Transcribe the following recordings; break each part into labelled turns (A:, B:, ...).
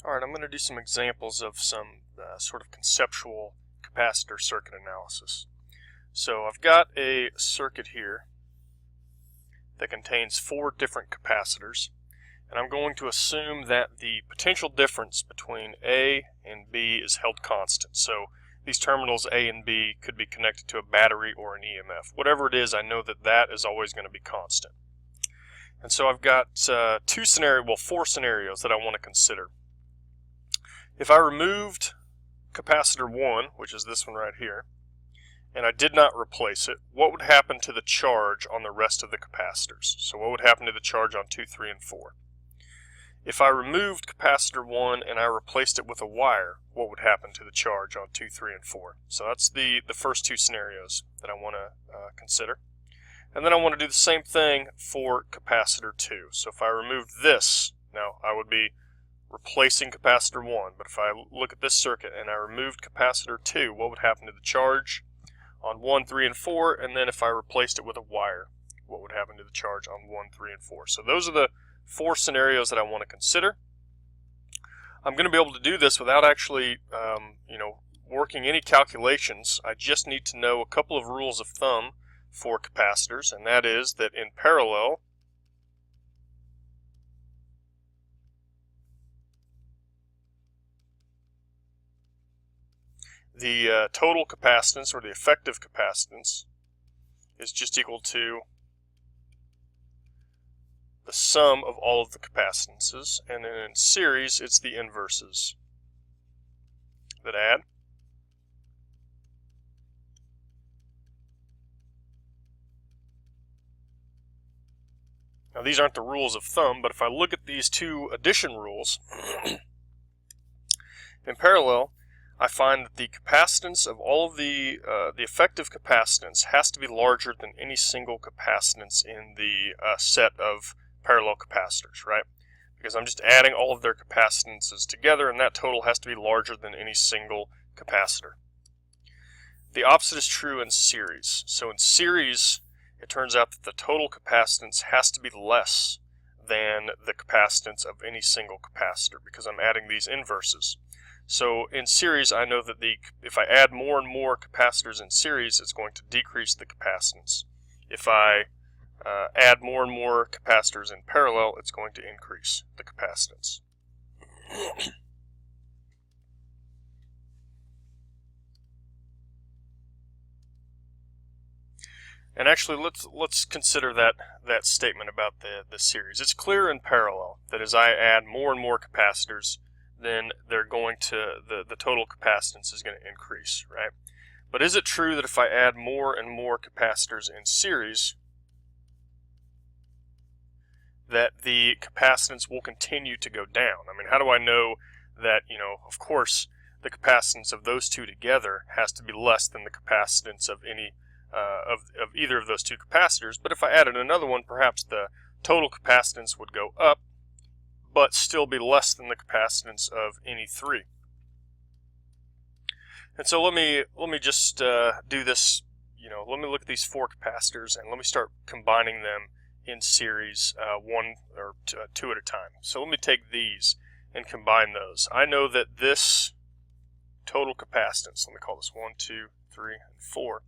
A: Alright, I'm going to do some examples of some sort of conceptual capacitor circuit analysis. So I've got a circuit here that contains 4 different capacitors, and I'm going to assume that the potential difference between A and B is held constant. So these terminals A and B could be connected to a battery or an EMF. Whatever it is, I know that that is always going to be constant. And so I've got 4 scenarios that I want to consider. If I removed capacitor 1, which is this one right here, and I did not replace it, what would happen to the charge on the rest of the capacitors? So what would happen to the charge on 2, 3, and 4? If I removed capacitor 1 and I replaced it with a wire, what would happen to the charge on 2, 3, and 4? So that's the first 2 scenarios that I want to consider. And then I want to do the same thing for capacitor 2. So if I removed this, now I would be replacing capacitor 1, but if I look at this circuit and I removed capacitor 2, what would happen to the charge on 1, 3, and 4? And then if I replaced it with a wire, what would happen to the charge on 1, 3, and 4? So those are the 4 scenarios that I want to consider. I'm going to be able to do this without actually working any calculations. I just need to know a couple of rules of thumb for capacitors, and that is that in parallel, the total capacitance, or the effective capacitance, is just equal to the sum of all of the capacitances, and then in series it's the inverses that add. Now these aren't the rules of thumb, but if I look at these 2 addition rules, in parallel, I find that the capacitance of all of the effective capacitance has to be larger than any single capacitance in the set of parallel capacitors, right? Because I'm just adding all of their capacitances together, and that total has to be larger than any single capacitor. The opposite is true in series. So in series, it turns out that the total capacitance has to be less than the capacitance of any single capacitor, because I'm adding these inverses. So in series, I know that if I add more and more capacitors in series, it's going to decrease the capacitance. If I add more and more capacitors in parallel, it's going to increase the capacitance. And actually, let's consider that statement about the series. It's clear in parallel that as I add more and more capacitors, then the total capacitance is going to increase, right? But is it true that if I add more and more capacitors in series, that the capacitance will continue to go down? I mean, how do I know that, of course, the capacitance of those 2 together has to be less than the capacitance of any of either of those 2 capacitors, but if I added another one, perhaps the total capacitance would go up, but still be less than the capacitance of any 3. And so let me just do this. Let me look at these 4 capacitors and let me start combining them in series, 1 or 2 at a time. So let me take these and combine those. I know that this total capacitance, let me call this 1, 2, 3, and 4.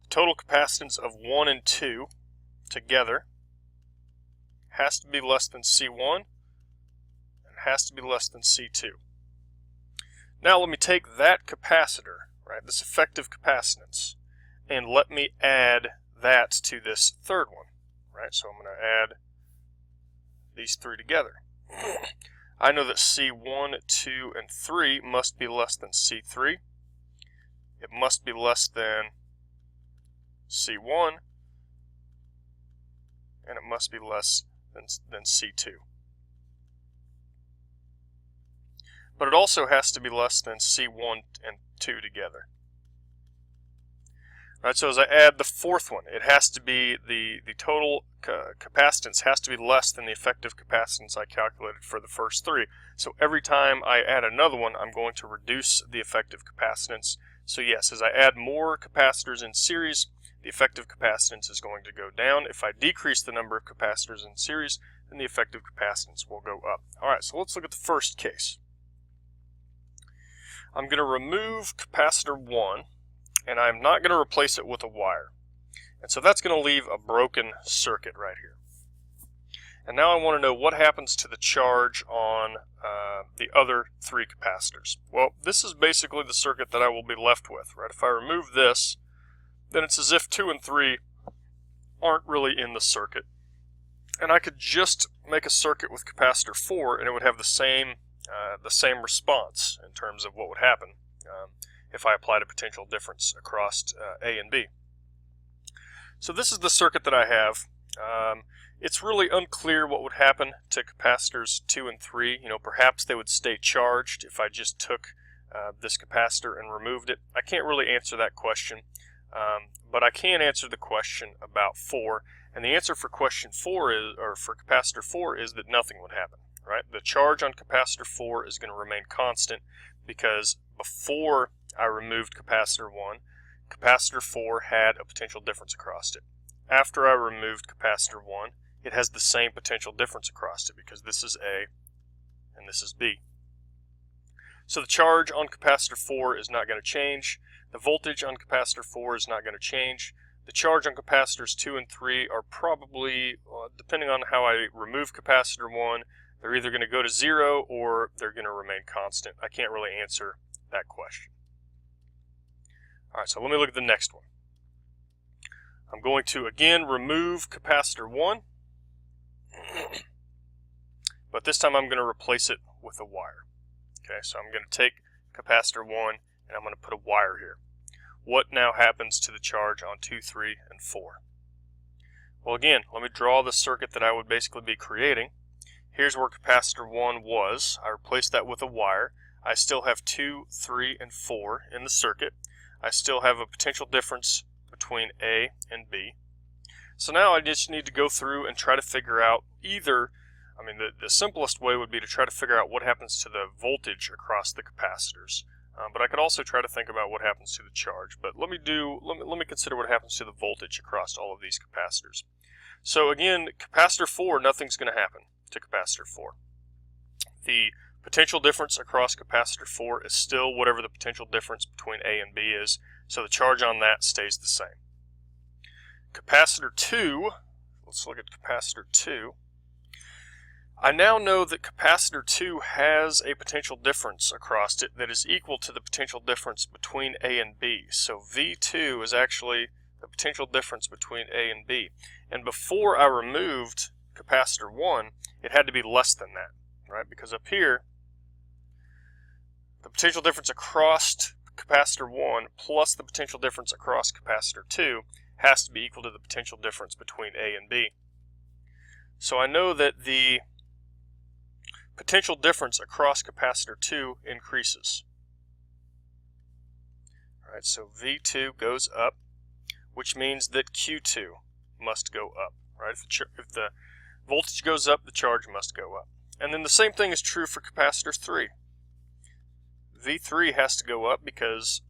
A: The total capacitance of 1 and 2 together has to be less than C1 and has to be less than C2. Now let me take that capacitor, right, this effective capacitance, and let me add that to this third one, right? So I'm going to add these 3 together. I know that C1, 2, and 3 must be less than C3. It must be less than C1, and it must be less than C2. But it also has to be less than C1 and 2 together. All right, so as I add the 4th one, it has to be the total capacitance has to be less than the effective capacitance I calculated for the first 3. So every time I add another one, I'm going to reduce the effective capacitance. So yes, as I add more capacitors in series, the effective capacitance is going to go down. If I decrease the number of capacitors in series, then the effective capacitance will go up. All right, so let's look at the first case. I'm going to remove capacitor 1, and I'm not going to replace it with a wire. And so that's going to leave a broken circuit right here. And now I want to know what happens to the charge on the other 3 capacitors. Well, this is basically the circuit that I will be left with, right? If I remove this, then it's as if 2 and 3 aren't really in the circuit. And I could just make a circuit with capacitor 4 and it would have the same response in terms of what would happen if I applied a potential difference across A and B. So this is the circuit that I have. It's really unclear what would happen to capacitors 2 and 3. You know, perhaps they would stay charged if I just took this capacitor and removed it. I can't really answer that question, but I can answer the question about 4. And the answer for question 4 is, or for capacitor 4, is that nothing would happen. Right? The charge on capacitor 4 is going to remain constant because before I removed capacitor 1, capacitor 4 had a potential difference across it. After I removed capacitor 1, it has the same potential difference across it because this is A and this is B. So the charge on capacitor 4 is not going to change. The voltage on capacitor 4 is not going to change. The charge on capacitors 2 and 3 are probably, depending on how I remove capacitor 1, they're either going to go to 0 or they're going to remain constant. I can't really answer that question. All right, so let me look at the next one. I'm going to again remove capacitor 1, but this time I'm going to replace it with a wire. Okay, so I'm going to take capacitor 1 and I'm going to put a wire here. What now happens to the charge on 2, 3, and 4? Well, again, let me draw the circuit that I would basically be creating. Here's where capacitor 1 was. I replaced that with a wire. I still have 2, 3, and 4 in the circuit. I still have a potential difference between A and B. So now I just need to go through and try to figure out either, the simplest way would be to try to figure out what happens to the voltage across the capacitors. But I could also try to think about what happens to the charge. But let me consider what happens to the voltage across all of these capacitors. So again, capacitor 4, nothing's going to happen to capacitor 4. The potential difference across capacitor 4 is still whatever the potential difference between A and B is, so the charge on that stays the same. Capacitor 2, let's look at capacitor 2. I now know that capacitor 2 has a potential difference across it that is equal to the potential difference between A and B. So V2 is actually the potential difference between A and B. And before I removed capacitor 1, it had to be less than that, right? Because up here, the potential difference across capacitor 1 plus the potential difference across capacitor 2 has to be equal to the potential difference between A and B. So I know that the potential difference across capacitor 2 increases. All right, so V2 goes up, which means that Q2 must go up. Right? If the voltage goes up, the charge must go up. And then the same thing is true for capacitor 3. V3 has to go up because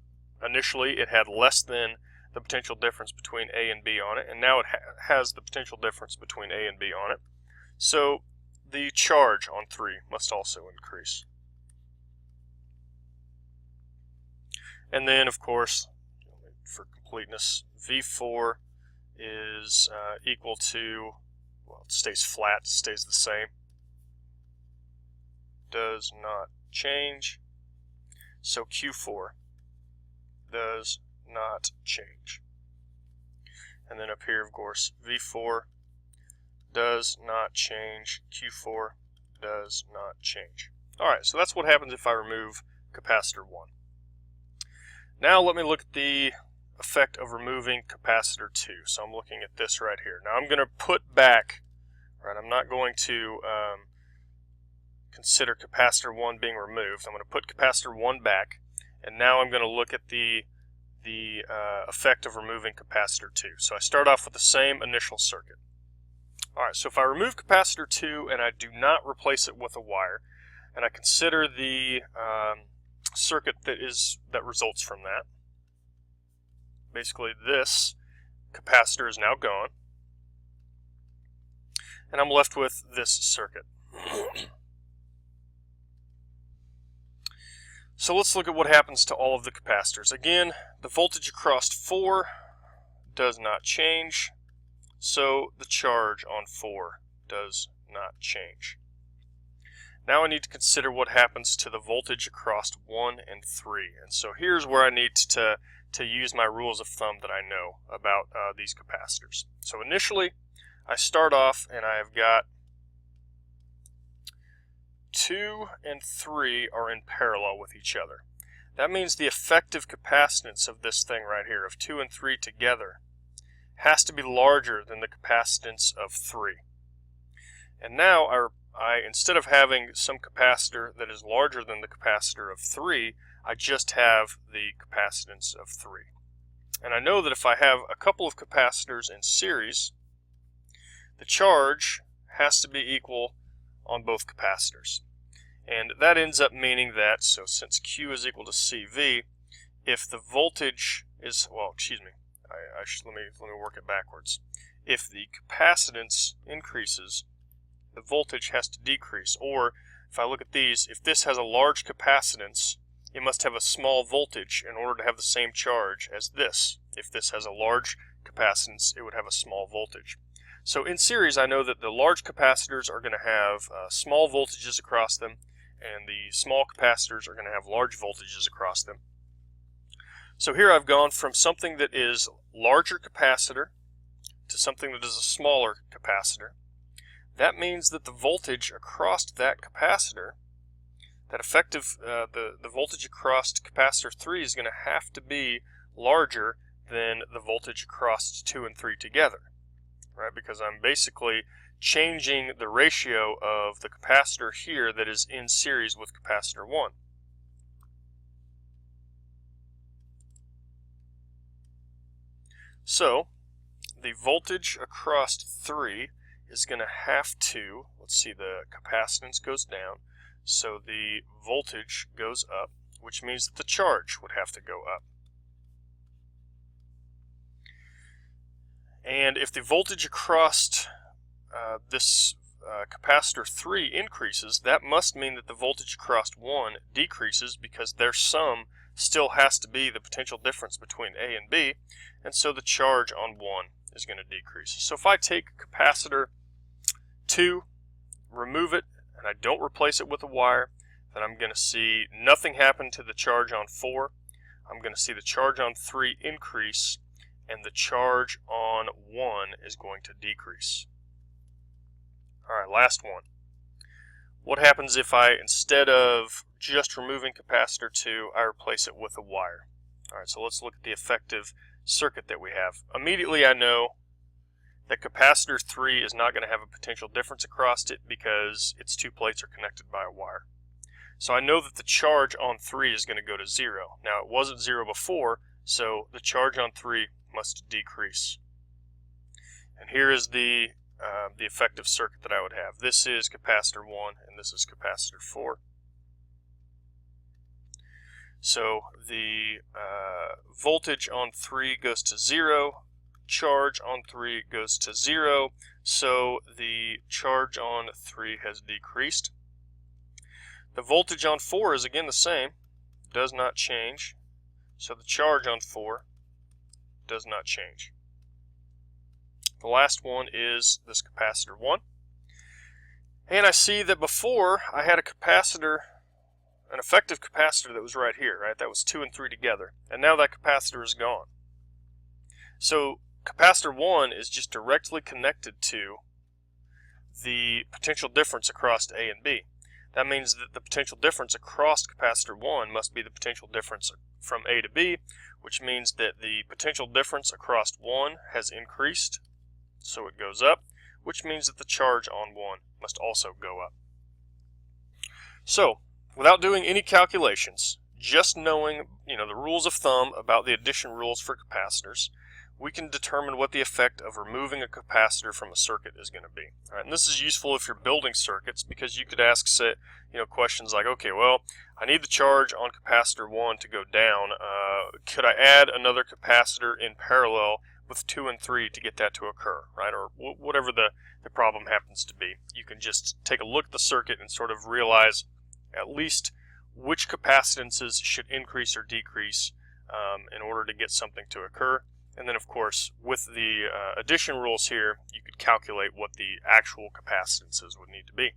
A: initially it had less than the potential difference between A and B on it, and now it has the potential difference between A and B on it. So the charge on 3 must also increase. And then, of course, for completeness, V4 is equal to, well, it stays flat, it stays the same. Does not change. So Q4 does not change. And then up here, of course, V4 does not change. Q4 does not change. All right, so that's what happens if I remove capacitor 1. Now let me look at the effect of removing capacitor 2. So I'm looking at this right here. Now I'm going to put back, right, I'm not going to consider capacitor 1 being removed. I'm going to put capacitor 1 back, and now I'm going to look at the effect of removing capacitor 2. So I start off with the same initial circuit. Alright, so if I remove capacitor 2 and I do not replace it with a wire, and I consider the circuit that results from that, basically this capacitor is now gone, and I'm left with this circuit. So let's look at what happens to all of the capacitors. Again, the voltage across 4 does not change, so the charge on 4 does not change. Now I need to consider what happens to the voltage across 1 and 3. And so here's where I need to use my rules of thumb that I know about these capacitors. So initially, I start off and I have got 2 and 3 are in parallel with each other. That means the effective capacitance of this thing right here, of 2 and 3 together, has to be larger than the capacitance of 3. And now I instead of having some capacitor that is larger than the capacitor of 3, I just have the capacitance of 3. And I know that if I have a couple of capacitors in series, the charge has to be equal on both capacitors. And that ends up meaning that, so since Q is equal to CV, if the voltage is, well, excuse me, let me work it backwards. If the capacitance increases, the voltage has to decrease. Or if I look at these, if this has a large capacitance, it must have a small voltage in order to have the same charge as this. If this has a large capacitance, it would have a small voltage. So in series, I know that the large capacitors are going to have small voltages across them, and the small capacitors are going to have large voltages across them. So here I've gone from something that is larger capacitor to something that is a smaller capacitor. That means that the voltage across that capacitor, that effective, the voltage across capacitor 3 is going to have to be larger than the voltage across 2 and 3 together, right? Because I'm basically changing the ratio of the capacitor here that is in series with capacitor 1. So the voltage across 3 is going to have to, let's see, the capacitance goes down, so the voltage goes up, which means that the charge would have to go up. And if the voltage across this capacitor 3 increases, that must mean that the voltage across 1 decreases, because their sum still has to be the potential difference between A and B, and so the charge on 1 is going to decrease. So if I take capacitor 2, remove it, and I don't replace it with a wire, then I'm going to see nothing happen to the charge on 4. I'm going to see the charge on 3 increase, and the charge on 1 is going to decrease. Alright, last one. What happens if I, instead of just removing capacitor 2, I replace it with a wire? Alright, so let's look at the effective circuit that we have. Immediately I know that capacitor 3 is not going to have a potential difference across it because its two plates are connected by a wire. So I know that the charge on 3 is going to go to 0. Now it wasn't 0 before, so the charge on 3 must decrease. And here is the effective circuit that I would have. This is capacitor 1 and this is capacitor 4. So the voltage on 3 goes to 0, charge on 3 goes to 0, so the charge on 3 has decreased. The voltage on 4 is again the same, does not change, so the charge on 4 does not change. The last one is this capacitor 1. And I see that before I had a capacitor, an effective capacitor that was right here, right? That was 2 and 3 together. And now that capacitor is gone. So capacitor 1 is just directly connected to the potential difference across A and B. That means that the potential difference across capacitor 1 must be the potential difference from A to B, which means that the potential difference across 1 has increased, so it goes up, which means that the charge on 1 must also go up. So, without doing any calculations, just knowing, the rules of thumb about the addition rules for capacitors, we can determine what the effect of removing a capacitor from a circuit is going to be. All right, and this is useful if you're building circuits, because you could ask, questions like, okay, well, I need the charge on capacitor 1 to go down. Could I add another capacitor in parallel with 2 and 3 to get that to occur, right? Or whatever the problem happens to be. You can just take a look at the circuit and sort of realize at least which capacitances should increase or decrease in order to get something to occur. And then, of course, with the addition rules here, you could calculate what the actual capacitances would need to be.